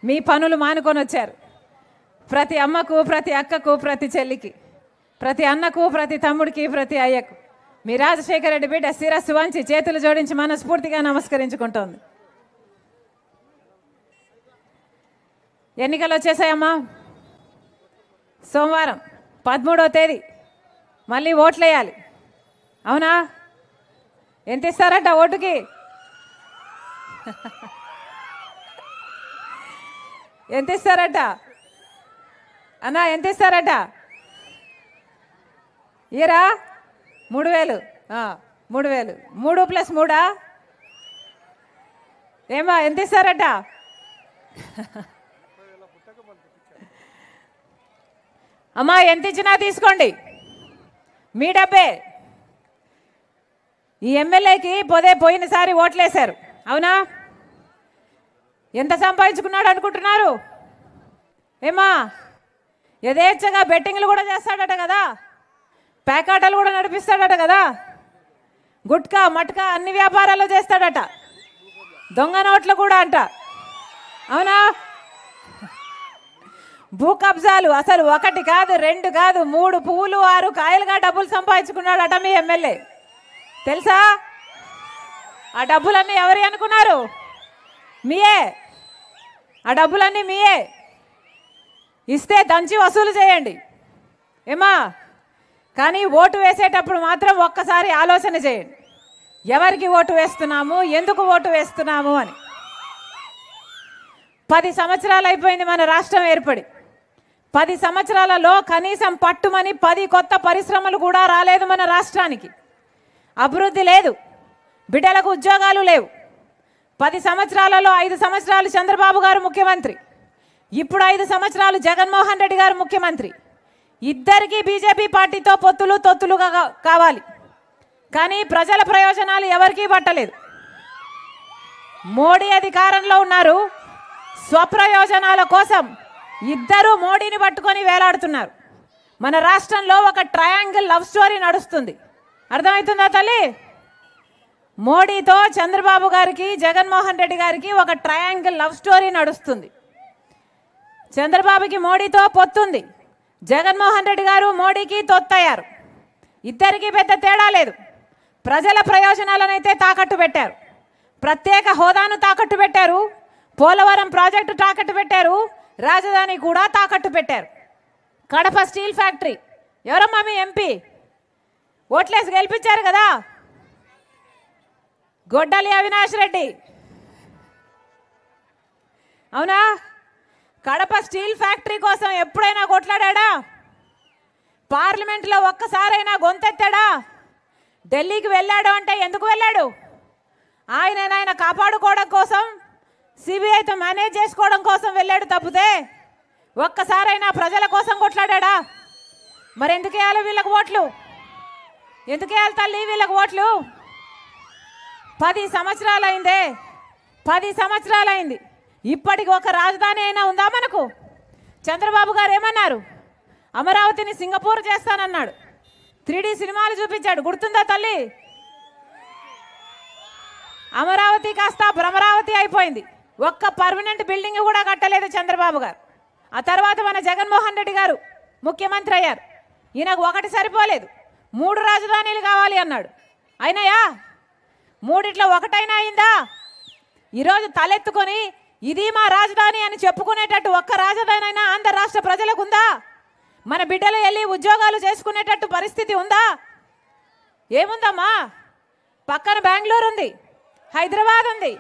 మీ పనులు మానుకొని వచ్చారు. ప్రతి అమ్మకు, ప్రతి అక్కకు, ప్రతి చెల్లికి, ప్రతి అన్నకు, ప్రతి తమ్ముడికి, ప్రతి అయ్యకు మీ రాజశేఖర రెడ్డి బిడ్డ శిరస్సు వంచి చేతులు జోడించి మనస్ఫూర్తిగా నమస్కరించుకుంటోంది. ఎన్నికలు వచ్చేసాయమ్మా. సోమవారం 13వ తేదీ మళ్ళీ ఓట్లేయాలి. అవునా? ఎంత ఇస్తారట ఓటుకి? ఎంత ఇస్తారట అన్నా? ఎంత ఇస్తారట? ఇయరా 3000. 3000 3 + 3 ఏమా? ఎంత ఇస్తారట? అమ్మా ఎంత ఇచ్చినా తీసుకోండి, మీ డబ్బే. ఈ ఎమ్మెల్యేకి పోయినసారి ఓట్లేశారు. అవునా? ఎంత సంపాదించుకున్నాడు అనుకుంటున్నారు? ఏమా? యథేచ్ఛగా బెట్టింగ్లు కూడా చేస్తాడట కదా, ప్యాకాటలు కూడా నడిపిస్తాడట కదా, గుట్కా మట్కా అన్ని వ్యాపారాలు చేస్తాడట, దొంగ నోట్లు కూడా అంట. అవునా? భూ కబ్జాలు అసలు 1 కాదు 2 కాదు 3 పువ్వులు 6 కాయలుగా డబ్బులు సంపాదించుకున్నాడట మీ ఎమ్మెల్యే. తెలుసా? ఆ డబ్బులన్నీ ఎవరి అనుకున్నారు? మీయే. ఆ డబ్బులన్నీ మీయే. ఇస్తే దంచి వసూలు చేయండి ఏమా. కానీ ఓటు వేసేటప్పుడు మాత్రం ఒక్కసారి ఆలోచన చేయండి, ఎవరికి ఓటు వేస్తున్నాము, ఎందుకు ఓటు వేస్తున్నాము అని. 10 సంవత్సరాలు అయిపోయింది మన రాష్ట్రం ఏర్పడి. 10 సంవత్సరాలలో కనీసం పట్టుమని 10 కొత్త పరిశ్రమలు కూడా రాలేదు మన రాష్ట్రానికి. అభివృద్ధి లేదు, బిడ్డలకు ఉద్యోగాలు లేవు. 10 సంవత్సరాలలో 5 సంవత్సరాలు చంద్రబాబు గారు ముఖ్యమంత్రి, ఇప్పుడు 5 సంవత్సరాలు జగన్మోహన్ రెడ్డి గారు ముఖ్యమంత్రి. ఇద్దరికీ బీజేపీ పార్టీతో తొత్తులుగా కావాలి, కానీ ప్రజల ప్రయోజనాలు ఎవరికీ పట్టలేదు. మోడీ అధికారంలో ఉన్నారు, స్వప్రయోజనాల కోసం ఇద్దరు మోడీని పట్టుకొని వేలాడుతున్నారు. మన రాష్ట్రంలో ఒక ట్రయాంగిల్ లవ్ స్టోరీ నడుస్తుంది. అర్థమవుతుందా తల్లి? మోడీతో చంద్రబాబు గారికి, జగన్మోహన్ రెడ్డి గారికి ఒక ట్రయాంగిల్ లవ్ స్టోరీ నడుస్తుంది. చంద్రబాబుకి మోడీతో పొత్తుంది, జగన్మోహన్ రెడ్డి గారు మోడీకి తొత్తయ్యారు. ఇద్దరికీ పెద్ద తేడా లేదు. ప్రజల ప్రయోజనాలనైతే తాకట్టు పెట్టారు, ప్రత్యేక హోదాను తాకట్టు పెట్టారు, పోలవరం ప్రాజెక్టు తాకట్టు పెట్టారు, రాజధాని కూడా తాకట్టు పెట్టారు. కడప స్టీల్ ఫ్యాక్టరీ ఎవరమ్మా? మీ ఎంపీ ఓట్లేసి గెలిపించారు కదా, గొడ్డలి అవినాష్ రెడ్డి. అవునా? కడప స్టీల్ ఫ్యాక్టరీ కోసం ఎప్పుడైనా కొట్లాడా? పార్లమెంట్లో ఒక్కసారైనా గొంతెత్తాడా? ఢిల్లీకి వెళ్ళాడు అంటే ఎందుకు వెళ్ళాడు? ఆయన కాపాడుకోవడం కోసం, సిబిఐతో మేనేజ్ చేసుకోవడం కోసం వెళ్ళాడు తప్పితే ఒక్కసారైనా ప్రజల కోసం కొట్లాడా? మరి ఎందుకు వేయాలి వీళ్ళకి ఓట్లు? ఎందుకు వేయాలి తల్లి వీళ్ళకి ఓట్లు? 10 సంవత్సరాలు అయిందే, 10 సంవత్సరాలు అయింది. ఇప్పటికి ఒక రాజధాని అయినా ఉందా మనకు? చంద్రబాబు గారు ఏమన్నారు? అమరావతిని సింగపూర్ చేస్తానన్నాడు. 3D సినిమాలు చూపించాడు, గుర్తుందా తల్లి? అమరావతి కాస్త భ్రమరావతి అయిపోయింది. ఒక్క పర్మనెంట్ బిల్డింగ్ కూడా కట్టలేదు చంద్రబాబు గారు. ఆ తర్వాత మన జగన్మోహన్ రెడ్డి గారు ముఖ్యమంత్రి అయ్యారు. ఈయనకు 1 సరిపోలేదు, 3 రాజధానులు కావాలి అన్నాడు. అయినాయా? 3 ఒకటైనా అయిందా? ఈరోజు తలెత్తుకొని ఇది మా రాజధాని అని చెప్పుకునేటట్టు ఒక్క రాజధాని అయినా ఆంధ్ర రాష్ట్ర ప్రజలకు ఉందా? మన బిడ్డలు వెళ్ళి ఉద్యోగాలు చేసుకునేటట్టు పరిస్థితి ఉందా? ఏముందమ్మా? పక్కన బెంగళూరు ఉంది, హైదరాబాద్ ఉంది,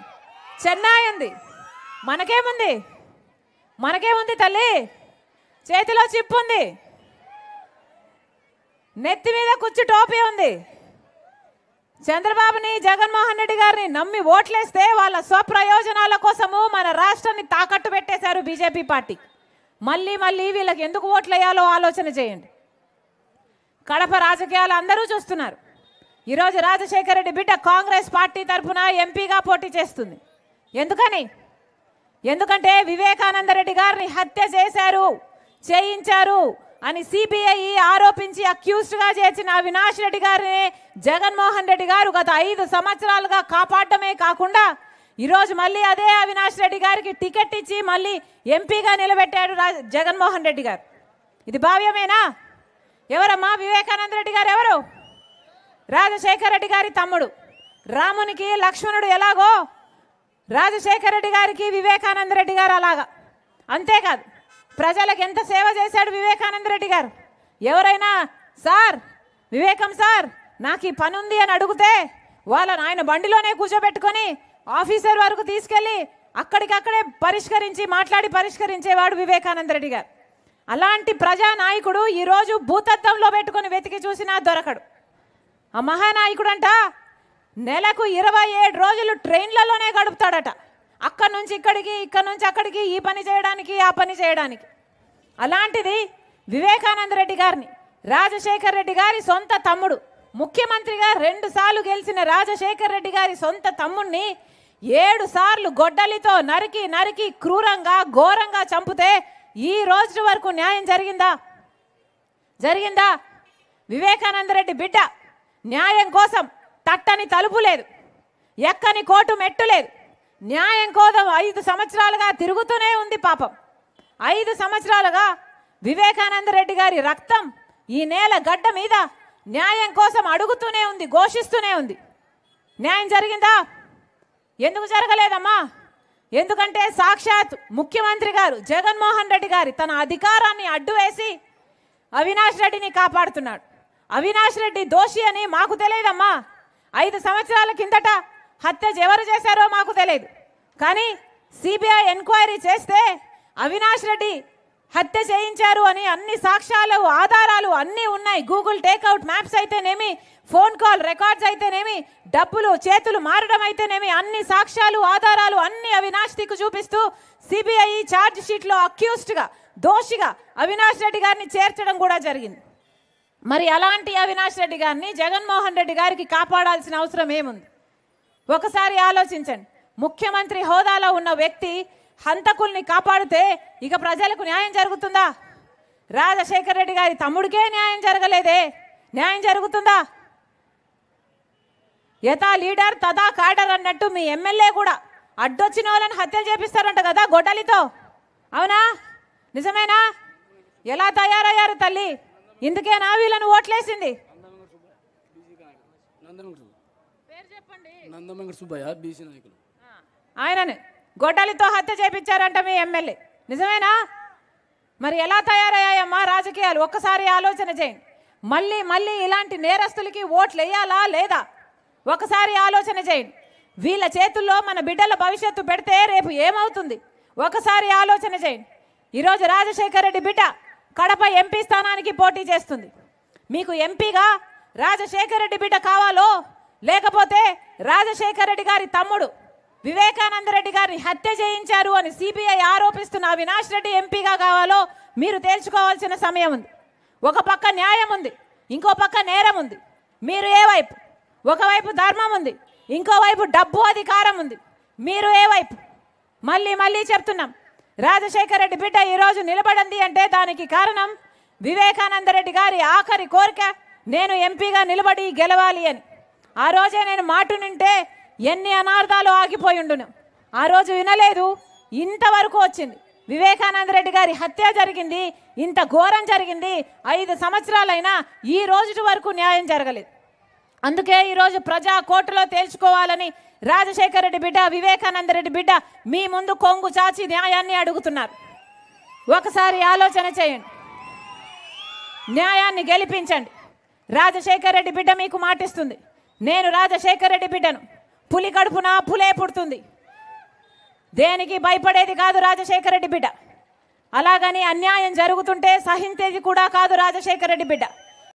చెన్నై ఉంది. మనకేముంది? మనకేముంది తల్లి? చేతిలో చిప్పు ఉంది, నెత్తి మీద కుచ్చు టోపీ ఉంది. చంద్రబాబుని, జగన్మోహన్ రెడ్డి గారిని నమ్మి ఓట్లేస్తే వాళ్ళ స్వప్రయోజనాల కోసము మన రాష్ట్రాన్ని తాకట్టు పెట్టేశారు బీజేపీ పార్టీ. మళ్ళీ వీళ్ళకి ఎందుకు ఓట్లేయాలో ఆలోచన చేయండి. కడప రాజకీయాలు అందరూ చూస్తున్నారు. ఈరోజు రాజశేఖర రెడ్డి బిడ్డ కాంగ్రెస్ పార్టీ తరఫున ఎంపీగా పోటీ చేస్తుంది. ఎందుకంటే వివేకానంద రెడ్డి గారిని హత్య చేయించారు అని సిబిఐ ఆరోపించి అక్యూజ్డ్గా చేసిన అవినాష్ రెడ్డి గారిని జగన్మోహన్ రెడ్డి గారు గత 5 సంవత్సరాలుగా కాపాడమే కాకుండా ఈరోజు మళ్ళీ అదే అవినాష్ రెడ్డి గారికి టికెట్ ఇచ్చి మళ్ళీ ఎంపీగా నిలబెట్టాడు జగన్మోహన్ రెడ్డి గారు. ఇది భావ్యమేనా? ఎవరమ్మా వివేకానంద రెడ్డి గారు? ఎవరు? రాజశేఖర రెడ్డి గారి తమ్ముడు. రామునికి లక్ష్మణుడు ఎలాగో రాజశేఖర రెడ్డి గారికి వివేకానంద రెడ్డి గారు అలాగా. అంతేకాదు, ప్రజలకు ఎంత సేవ చేశాడు వివేకానంద రెడ్డి గారు. ఎవరైనా సార్ వివేకం సార్ నాకు ఈ పని ఉంది అని అడిగితే వాళ్ళని ఆయన బండిలోనే కూర్చోబెట్టుకొని ఆఫీసర్ వరకు తీసుకెళ్ళి అక్కడికక్కడే మాట్లాడి పరిష్కరించేవాడు వివేకానంద రెడ్డి గారు. అలాంటి ప్రజానాయకుడు ఈరోజు భూతత్వంలో పెట్టుకొని వెతికి చూసినా దొరకడు. ఆ మహానాయకుడు అంట నెలకు 27 రోజులు ట్రైన్లలోనే గడుపుతాడట. అక్కడి నుంచి ఇక్కడికి, ఇక్కడి నుంచి అక్కడికి, ఈ పని చేయడానికి ఆ పని చేయడానికి. అలాంటిది వివేకానంద రెడ్డి గారిని రాజశేఖర రెడ్డి గారి సొంత తమ్ముడు, ముఖ్యమంత్రిగా 2 సార్లు గెలిచిన రాజశేఖర రెడ్డి గారి సొంత తమ్ముడిని 7 సార్లు గొడ్డలితో నరికి నరికి క్రూరంగా ఘోరంగా చంపితే ఈ రోజు వరకు న్యాయం జరిగిందా? వివేకానంద రెడ్డి బిడ్డ న్యాయం కోసం తట్టని తలుపు లేదు, ఎక్కని కోటు మెట్టు లేదు. న్యాయం కోసం 5 సంవత్సరాలుగా తిరుగుతూనే ఉంది పాపం. 5 సంవత్సరాలుగా వివేకానంద రెడ్డి గారి రక్తం ఈ నేల గడ్డ మీద న్యాయం కోసం అడుగుతూనే ఉంది, ఘోషిస్తూనే ఉంది. న్యాయం జరిగిందా? ఎందుకు జరగలేదమ్మా? ఎందుకంటే సాక్షాత్ ముఖ్యమంత్రి గారు జగన్మోహన్ రెడ్డి గారి తన అధికారాన్ని అడ్డు వేసి అవినాష్ రెడ్డిని కాపాడుతున్నాడు. అవినాష్ రెడ్డి దోషి అని మాకు తెలియదమ్మా. 5 సంవత్సరాల కిందట హత్య ఎవరు చేశారో మాకు తెలియదు. కానీ సిబిఐ ఎంక్వైరీ చేస్తే అవినాష్ రెడ్డి హత్య చేయించారు అని అన్ని సాక్ష్యాలు ఆధారాలు అన్నీ ఉన్నాయి. గూగుల్ టేక్అవుట్ మ్యాప్స్ అయితేనేమి, ఫోన్ కాల్ రికార్డ్స్ అయితేనేమి, డబ్బులు చేతులు మారడం అయితేనేమి, అన్ని సాక్ష్యాలు ఆధారాలు అన్ని అవినాష్ దిక్కు చూపిస్తూ సిబిఐ ఛార్జ్ షీట్లో అక్యూస్డ్గా దోషిగా అవినాష్ రెడ్డి గారిని చేర్చడం కూడా జరిగింది. మరి అలాంటి అవినాష్ రెడ్డి గారిని జగన్మోహన్ రెడ్డి గారికి కాపాడాల్సిన అవసరం ఏముంది? ఒకసారి ఆలోచించండి. ముఖ్యమంత్రి హోదాలో ఉన్న వ్యక్తి హంతకుల్ని కాపాడితే ఇక ప్రజలకు న్యాయం జరుగుతుందా? రాజశేఖర రెడ్డి గారి తమ్ముడికే న్యాయం జరగలేదే, న్యాయం జరుగుతుందా? యథా లీడర్ తదా కాడర్ అన్నట్టు మీ ఎమ్మెల్యే కూడా అడ్డొచ్చిన వాళ్ళని హత్యలు చేపిస్తారంట కదా గొడ్డలితో. అవునా? నిజమేనా? ఎలా తయారయ్యారు తల్లి? ఇందుకేనా వీళ్ళను ఓట్లేసింది? ఆయననే గొడ్డలితో హత్య చేపించారంట మీ ఎమ్మెల్యే. నిజమేనా? మరి ఎలా తయారయ్యాయమ్మా రాజకీయాలు? ఒక్కసారి ఆలోచన చేయండి. మళ్ళీ మళ్ళీ ఇలాంటి నేరస్తులకి ఓట్లు వేయాలా లేదా? ఒకసారి ఆలోచన చేయండి. వీళ్ళ చేతుల్లో మన బిడ్డల భవిష్యత్తు పెడితే రేపు ఏమవుతుంది? ఒకసారి ఆలోచన చేయండి. ఈరోజు రాజశేఖర రెడ్డి బిడ్డ కడప ఎంపీ స్థానానికి పోటీ చేస్తుంది. మీకు ఎంపీగా రాజశేఖర రెడ్డి బిడ్డ కావాలో, లేకపోతే రాజశేఖర రెడ్డి గారి తమ్ముడు వివేకానంద రెడ్డి గారిని హత్య చేయించారు అని సిబిఐ ఆరోపిస్తున్న అవినాష్ రెడ్డి ఎంపీగా కావాలో మీరు తేల్చుకోవాల్సిన సమయం ఉంది. ఒక పక్క న్యాయం ఉంది, ఇంకో పక్క నేరం ఉంది. మీరు ఏ వైపు? ఒకవైపు ధర్మం ఉంది, ఇంకోవైపు డబ్బు అధికారం ఉంది. మీరు ఏ వైపు? మళ్ళీ మళ్ళీ చెప్తున్నాం, రాజశేఖర రెడ్డి బిడ్డ ఈరోజు నిలబడింది అంటే దానికి కారణం వివేకానంద రెడ్డి గారి ఆఖరి కోరిక నేను ఎంపీగా నిలబడి గెలవాలి అని. ఆ రోజే నేను మాట నింటే ఎన్ని అనార్థాలు ఆగిపోయి ఉండును. ఆ రోజు వినలేదు, ఇంతవరకు వచ్చింది. వివేకానంద రెడ్డి గారి హత్య జరిగింది, ఇంత ఘోరం జరిగింది. 5 సంవత్సరాలైనా ఈ రోజు వరకు న్యాయం జరగలేదు. అందుకే ఈరోజు ప్రజా కోర్టులో తేల్చుకోవాలని రాజశేఖర రెడ్డి బిడ్డ వివేకానంద రెడ్డి బిడ్డ మీ ముందు కొంగు చాచి న్యాయాన్ని అడుగుతున్నారు. ఒకసారి ఆలోచన చేయండి, న్యాయాన్ని గెలిపించండి. రాజశేఖర రెడ్డి బిడ్డ మీకు మాటిస్తుంది, నేను రాజశేఖర రెడ్డి బిడ్డను, పులి కడుపున పులే పుడుతుంది, దేనికి భయపడేది కాదు రాజశేఖర రెడ్డి బిడ్డ. అలాగని అన్యాయం జరుగుతుంటే సహించేది కూడా కాదు రాజశేఖర రెడ్డి బిడ్డ.